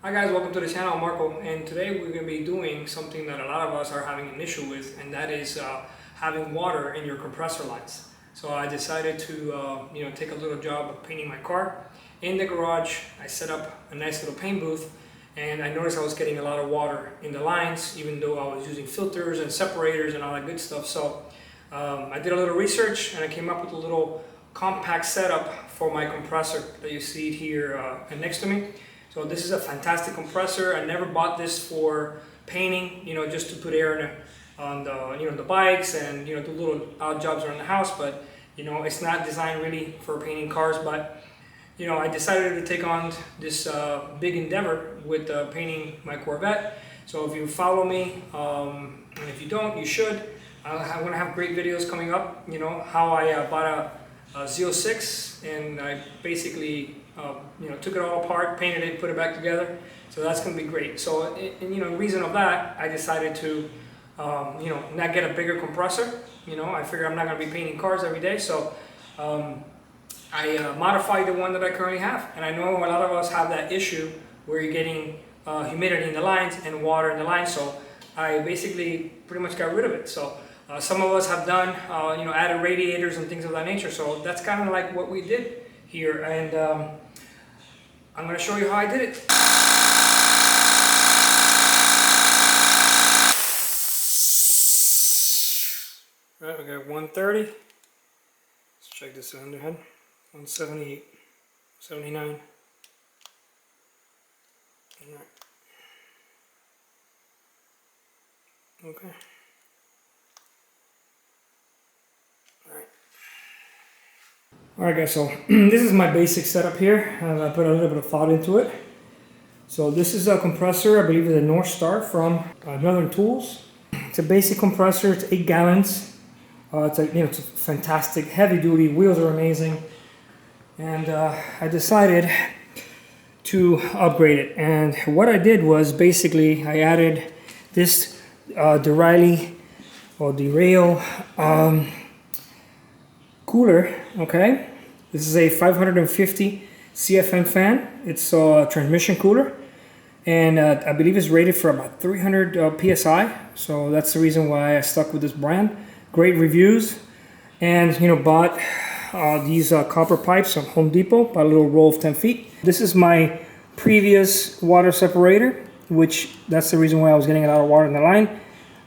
Hi guys, welcome to the channel. I'm Marco, and today we're going to be doing something that a lot of us are having an issue with, and that is having water in your compressor lines. So I decided to take a little job of painting my car. In the garage, I set up a nice little paint booth, and I noticed I was getting a lot of water in the lines, even though I was using filters and separators and all that good stuff. So I did a little research, and I came up with a little compact setup for my compressor that you see here next to me. So this is a fantastic compressor. I never bought this for painting, just to put air on the the bikes and do little odd jobs around the house. But it's not designed really for painting cars. But I decided to take on this big endeavor with painting my Corvette. So if you follow me, and if you don't, you should. I'm gonna have great videos coming up. How I bought a Z06, and I basically took it all apart, painted it, put it back together. So that's going to be great. So, reason of that, I decided to, not get a bigger compressor. I figure I'm not going to be painting cars every day. So, I modified the one that I currently have. And I know a lot of us have that issue where you're getting humidity in the lines and water in the lines. So, I basically pretty much got rid of it. So, some of us have done, added radiators and things of that nature. So, that's kind of like what we did here. And I'm going to show you how I did it. Right, we got 130. Let's check this cylinder head. 178, 79. All right. Okay. Alright guys, so this is my basic setup here. I put a little bit of thought into it. So this is a compressor, I believe it's a North Star from Northern Tools. It's a basic compressor, it's 8 gallons. It's a fantastic, heavy duty, wheels are amazing. And I decided to upgrade it. And what I did was basically I added this derail cooler, okay? This is a 550 CFM fan. It's a transmission cooler, and I believe it's rated for about 300 PSI. So that's the reason why I stuck with this brand. Great reviews, and bought these copper pipes from Home Depot, about a little roll of 10 feet. This is my previous water separator, which that's the reason why I was getting a lot of water in the line.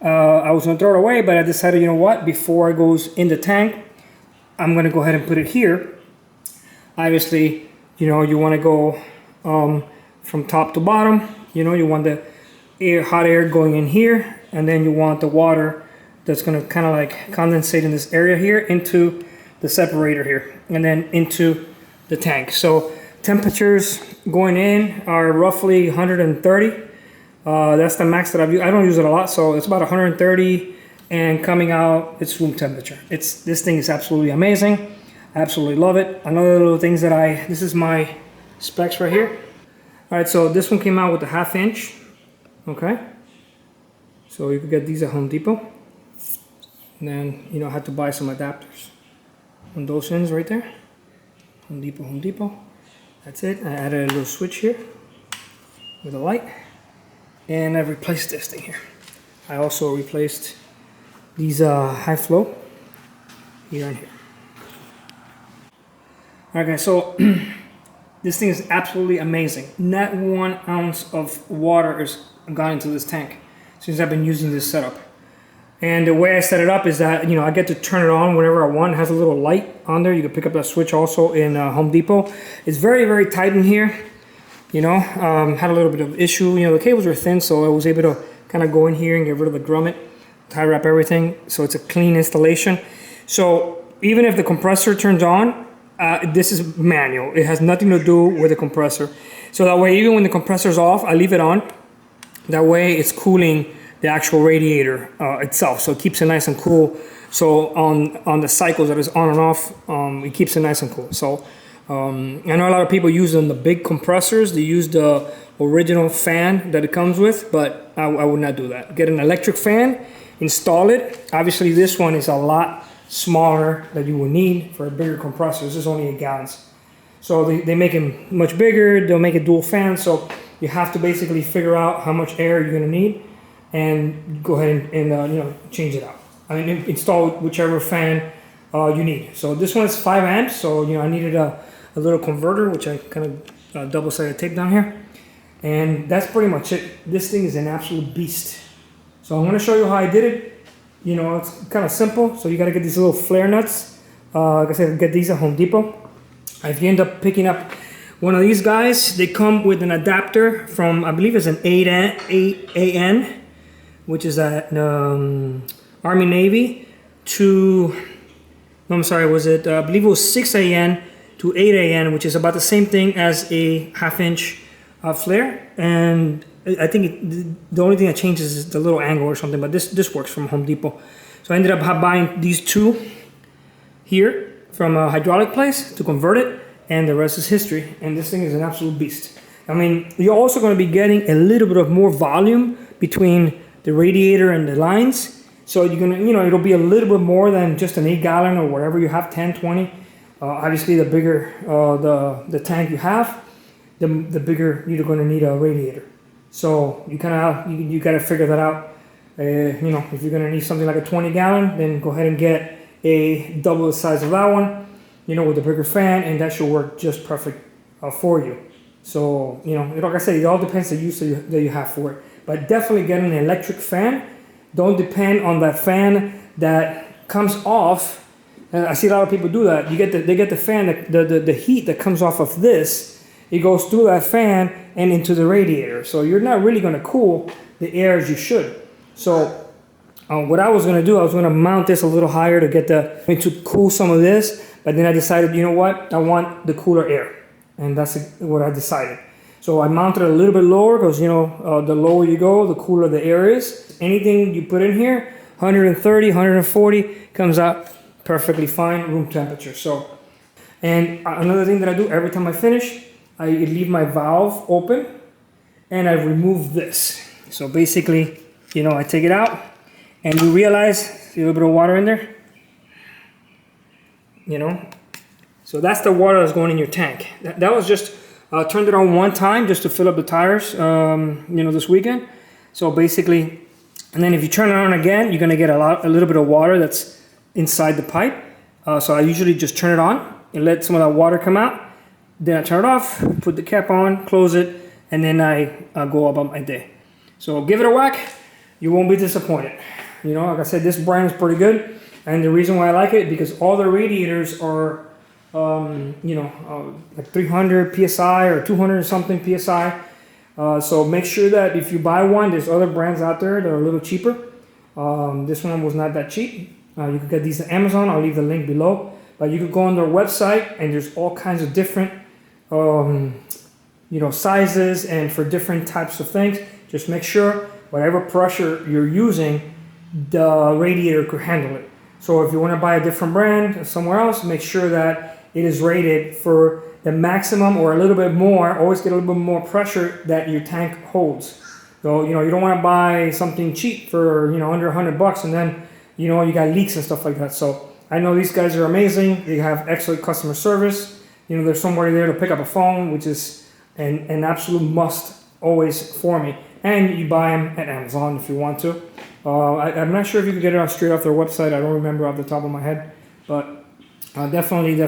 I was gonna throw it away, but I decided, before it goes in the tank, I'm going to go ahead and put it here. Obviously, you want to go from top to bottom. You want the hot air going in here, and then you want the water that's going to kind of like condensate in this area here into the separator here, and then into the tank. So temperatures going in are roughly 130. That's the max that I've used. I don't use it a lot, so it's about 130. And coming out, it's room temperature. This thing is absolutely amazing. I absolutely love it. Another little things that this is my specs right here. All right, so this one came out with a 1/2 inch. Okay. So you could get these at Home Depot. And then, I had to buy some adapters on those ends right there. Home Depot. That's it. I added a little switch here with a light. And I replaced this thing here. I also replaced these high flow here and here. Alright guys, so this thing is absolutely amazing. Not 1 ounce of water has gone into this tank since I've been using this setup. And the way I set it up is that I get to turn it on whenever I want. It has a little light on there. You can pick up that switch also in Home Depot. It's very, very tight in here. Had a little bit of issue. The cables were thin, so I was able to kind of go in here and get rid of the grommet. Tie wrap everything, so it's a clean installation. So even if the compressor turns on, this is manual. It has nothing to do with the compressor. So that way, even when the compressor's off, I leave it on. That way it's cooling the actual radiator itself, so it keeps it nice and cool. So on the cycles that is on and off, it keeps it nice and cool. So I know a lot of people use the big compressors. They use the original fan that it comes with, but I would not do that. Get an electric fan, install it. Obviously this one is a lot smaller than you would need for a bigger compressor. This is only 8 gallons. So they make them much bigger. They'll make a dual fan. So you have to basically figure out how much air you're going to need and go ahead and you know, change it out. I mean, install whichever fan you need. So this one is 5 amps, so you know, I needed a little converter, which I kind of double-sided tape down here. And that's pretty much it. This thing is an absolute beast. So I'm going to show you how I did it. You know, it's kind of simple. So you got to get these little flare nuts. Like I said, get these at Home Depot. If you end up picking up one of these guys, they come with an adapter from, I believe it's an 8AN, which is at Army Navy, to, no, I'm sorry, was it, I believe it was 6AN to 8AN, which is about the same thing as a 1/2 inch flare. And I think the only thing that changes is the little angle or something, but this works from Home Depot. So I ended up buying these two here from a hydraulic place to convert it, and the rest is history. And this thing is an absolute beast. I mean, you're also going to be getting a little bit of more volume between the radiator and the lines. So you're going to, you know, it'll be a little bit more than just an 8-gallon or whatever you have, 10, 20. Obviously, the bigger the tank you have, the bigger you're going to need a radiator. So you kind of you got to figure that out. You know, if you're going to need something like a 20-gallon, then go ahead and get a double the size of that one, you know, with a bigger fan, and that should work just perfect for you. So, you know, like I said, it all depends on the use that you have for it. But definitely get an electric fan. Don't depend on that fan that comes off. And I see a lot of people do that. They get the fan, the heat that comes off of this. It goes through that fan and into the radiator. So you're not really going to cool the air as you should. So what I was going to do, I was going to mount this a little higher to get to cool some of this. But then I decided, you know what? I want the cooler air. And that's what I decided. So I mounted it a little bit lower because, you know, the lower you go, the cooler the air is. Anything you put in here, 130, 140, comes out perfectly fine, room temperature. So, and another thing that I do every time I finish, I leave my valve open and I remove this. So basically, you know, I take it out and you realize, see a little bit of water in there? You know? So that's the water that's going in your tank. That was just, turned it on one time just to fill up the tires, you know, this weekend. So basically, and then if you turn it on again, you're gonna get a little bit of water that's inside the pipe. So I usually just turn it on and let some of that water come out. Then I turn it off, put the cap on, close it, and then I go about my day. So give it a whack, you won't be disappointed. You know, like I said, this brand is pretty good. And the reason why I like it, because all the radiators are, you know, like 300 PSI or 200 something PSI. So make sure that if you buy one, there's other brands out there that are a little cheaper. This one was not that cheap. You could get these at Amazon. I'll leave the link below. But you could go on their website and there's all kinds of different, you know, sizes and for different types of things. Just make sure whatever pressure you're using, the radiator could handle it. So if you want to buy a different brand somewhere else, make sure that it is rated for the maximum or a little bit more. Always get a little bit more pressure that your tank holds. So, you know, you don't want to buy something cheap for, you know, under $100 and then, you know, you got leaks and stuff like that. So I know these guys are amazing. They have excellent customer service. You know, there's somebody there to pick up a phone, which is an absolute must always for me. And you buy them at Amazon if you want to. I'm not sure if you can get it straight off their website. I don't remember off the top of my head, but definitely.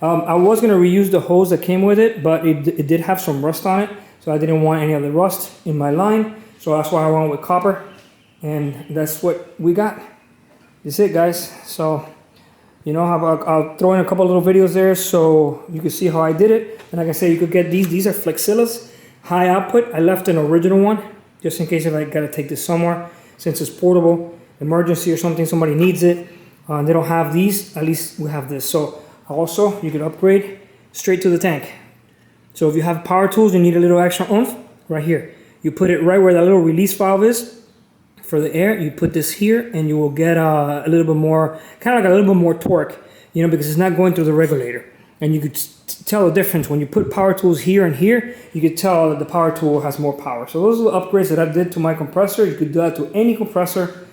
I was going to reuse the hose that came with it, but it did have some rust on it, so I didn't want any of the rust in my line. So that's why I went with copper, and that's what we got. That's it, guys. So, you know, I'll throw in a couple little videos there so you can see how I did it. And like I said, you could get these. These are Flexillas, high output. I left an original one just in case if I got to take this somewhere. Since it's portable, emergency or something, somebody needs it. They don't have these, at least we have this. So also, you could upgrade straight to the tank. So if you have power tools, you need a little extra oomph, right here. You put it right where that little release valve is for the air. You put this here and you will get a little bit more, kind of like a little bit more torque, you know, because it's not going through the regulator. And you could tell the difference. When you put power tools here and here, you could tell that the power tool has more power. So those are the upgrades that I did to my compressor. You could do that to any compressor,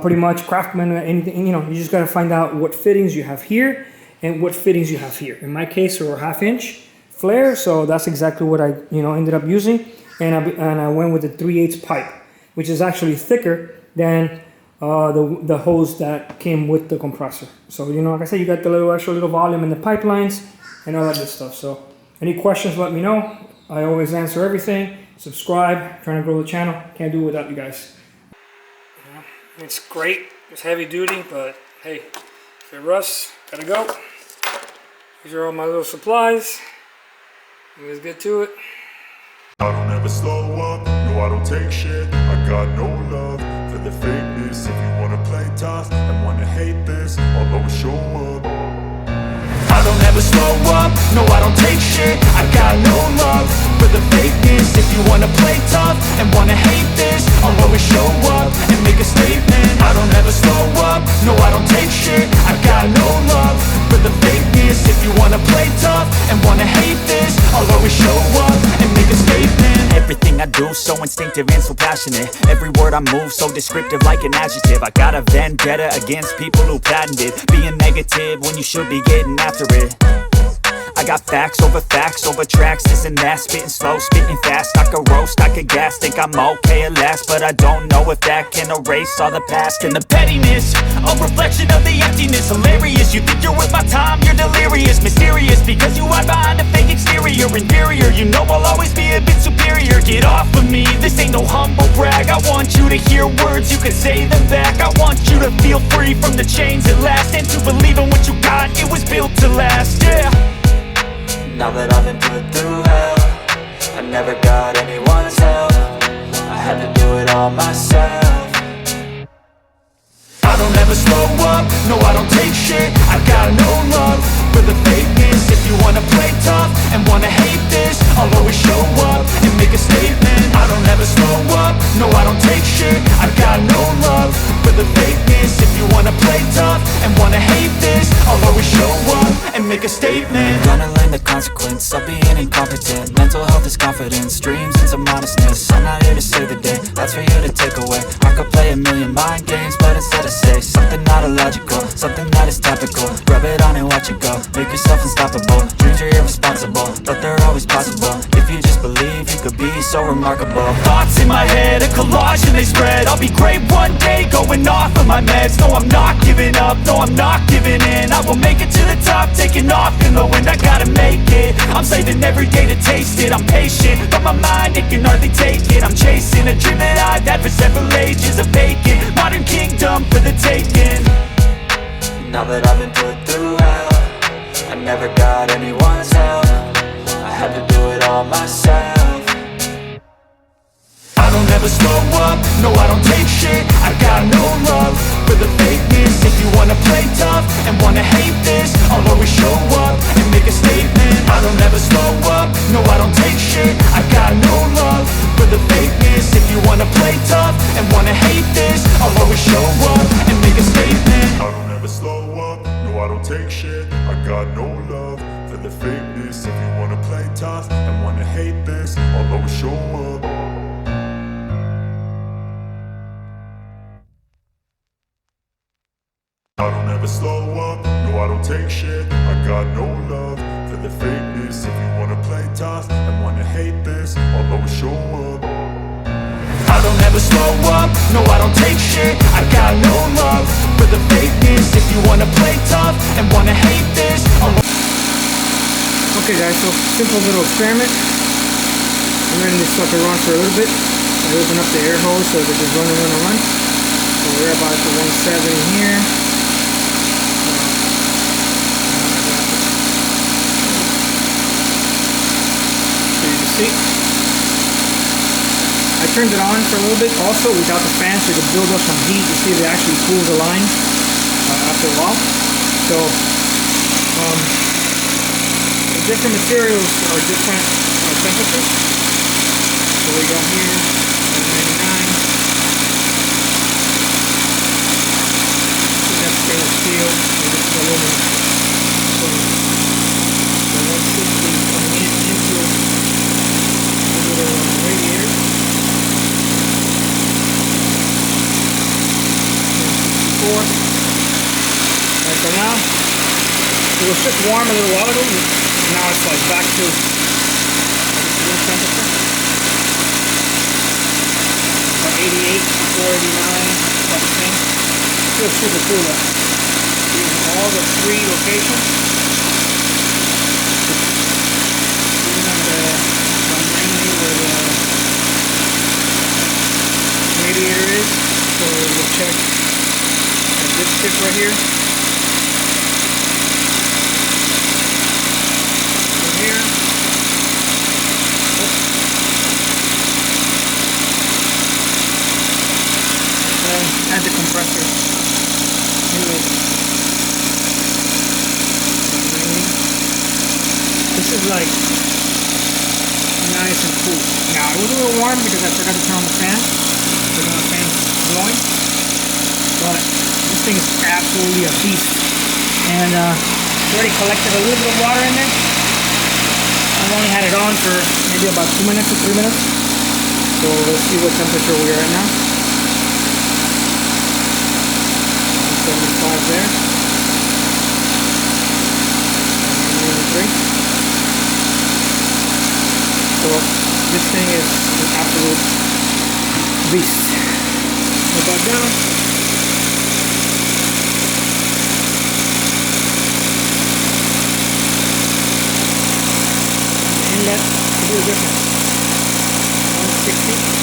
pretty much, Craftsman, anything. You know, you just got to find out what fittings you have here and what fittings you have here. In my case, they were 1/2 inch flare, so that's exactly what I ended up using, and I went with the 3/8 pipe, which is actually thicker than the hose that came with the compressor. So like I said, you got the extra little volume in the pipelines and all that good stuff. So any questions, let me know. I always answer everything. Subscribe. Trying to grow the channel. Can't do it without you guys. It's great. It's heavy duty, but hey, if it rusts, gotta go. These are all my little supplies. Let's get to it. I don't ever slow up, no I don't take shit. I got no love for the fakeness. If you wanna play tough and wanna hate this, I'll always show up. I don't ever slow up, no I don't take shit. I got no love for the fakeness. If you wanna play tough and wanna hate this, I'll always show up and make a statement. I don't ever slow up, no I don't take shit. I got no love for the fakeness. If you wanna play tough and wanna hate this, I'll always show up and make a statement. Everything I do so instinctive and so passionate. Every word I move so descriptive like an adjective. I got a vendetta against people who patented being negative when you should be getting after it. I got facts over tracks, this and that. Spitting slow, spitting fast, I could roast, I could gas. Think I'm okay at last, but I don't know if that can erase all the past. And the pettiness, a reflection of the emptiness. Hilarious, you think you're with my time, you're delirious. Mysterious, because you hide behind a fake exterior. Inferior, you know I'll always be a bit superior. Get off of me, this ain't no humble brag. I want you to hear words, you can say them back. I want you to feel free from the chains at last, and to believe in what you got, it was built to last, yeah. Now that I've been put through hell, I never got anyone's help. I had to do it all myself. I don't ever slow up, no I don't take shit. I got no love for the fakeness. If you wanna play tough and wanna hate this, I'll always show up and make a statement. I don't ever slow up, no I don't take shit. I got no love for the fakeness. If you wanna play tough and wanna hate this, I'll always show up and make a statement. Gonna learn the consequence of being incompetent. Mental health is confidence, dreams into modestness. I'm not here to save the day, that's for you to take away. I could play a million mind games, but instead I say something not illogical, something that is topical. Rub it on and watch it go, make yourself unstoppable. Dreams are irresponsible, but they're always possible. If you just believe, you could be so remarkable. Thoughts in my head, a collage and they spread. I'll be great one day, going off of my meds. No I'm not giving up, no I'm not giving in. I will make it to the top, taking off in the wind. I gotta make it, I'm saving every day to taste it. I'm patient, but my mind, it can hardly take it. I'm chasing a dream that I've had for several ages. A vacant, modern kingdom for the taking. Now that I've been put through hell, I never got anyone's help. I had to do it all myself. I don't ever slow up, no I don't take shit. I got no love for the fakeness. If you wanna play tough and wanna hate this, I'll always show up and make a statement. I don't ever slow up, no I don't take shit. I got no love for the fakeness. If you wanna play tough and wanna hate this, I'll always show up and make a statement. I don't ever slow up, no I don't take shit. I got no love for the fakeness. If you wanna play tough and wanna hate this, I'll always show up. I don't ever slow up, no I don't take shit. I got no love for the fakeness. If you wanna play tough and wanna hate this, I'll always show up. I don't ever slow up, no I don't take shit. I got no love for the fakeness. If you wanna play tough and wanna hate this, Okay guys, so simple little experiment. I'm letting this sucker run for a little bit. I open up the air hose so that it's running. So we're about to 170 here. So you can see, I turned it on for a little bit also without the fan so it could build up some heat. You see, it actually cools the line after a while. So the different materials are different temperatures. So we got here 199. That's stainless steel. And this is aluminum. So 160 coming into a little radiator. 164. Alright, so now it was just warm a little while ago. Now it's like back to temperature. About 88 to 489, about the same. Feels super cool though. In all the 3 locations. Even on the mainly where the radiator is. So we'll check this tip right here. Here. And add the compressor inlet. This is like nice and cool. Now it was a little warm because I forgot to turn on the fan. So now the fan's blowing. But this thing is absolutely a beast. And it's already collected a little bit of water in there. I've only had it on for maybe about 2 minutes or 3 minutes. So let's see what temperature we are at now. 175 there. 193. So this thing is an absolute beast. Put that down. Inlet to do the difference. 160.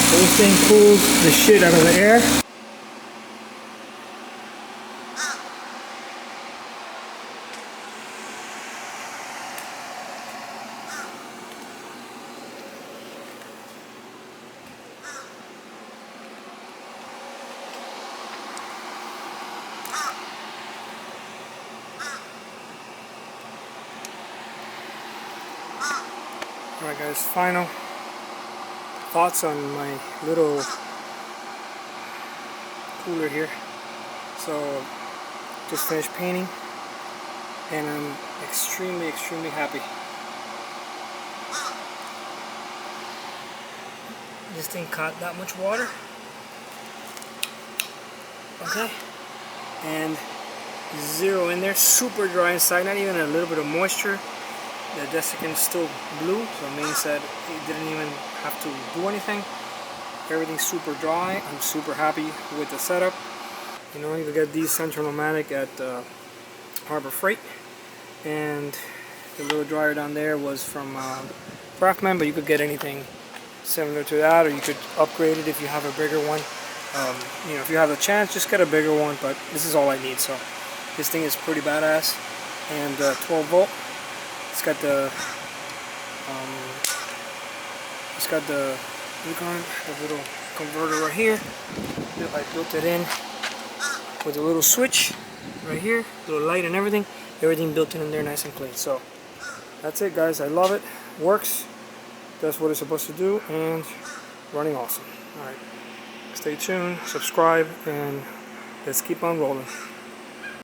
So this thing cools the shit out of the air. Alright guys, final thoughts on my little cooler here. So just finished painting and I'm extremely happy. This thing caught that much water. Okay. And zero in there, super dry inside, not even a little bit of moisture. The desiccant is still blue, so it means that it didn't even have to do anything. Everything's super dry. I'm super happy with the setup. You know, you get these Central Nomadic at Harbor Freight, and the little dryer down there was from Craftman, but you could get anything similar to that, or you could upgrade it if you have a bigger one. You know, if you have the chance, just get a bigger one, but this is all I need. So this thing is pretty badass, and 12 volt. It's got the little converter right here. I built it in with a little switch right here, little light and everything. Everything built in there, nice and clean. So that's it, guys. I love it. Works. That's what it's supposed to do, and running awesome. All right. Stay tuned, subscribe, and let's keep on rolling.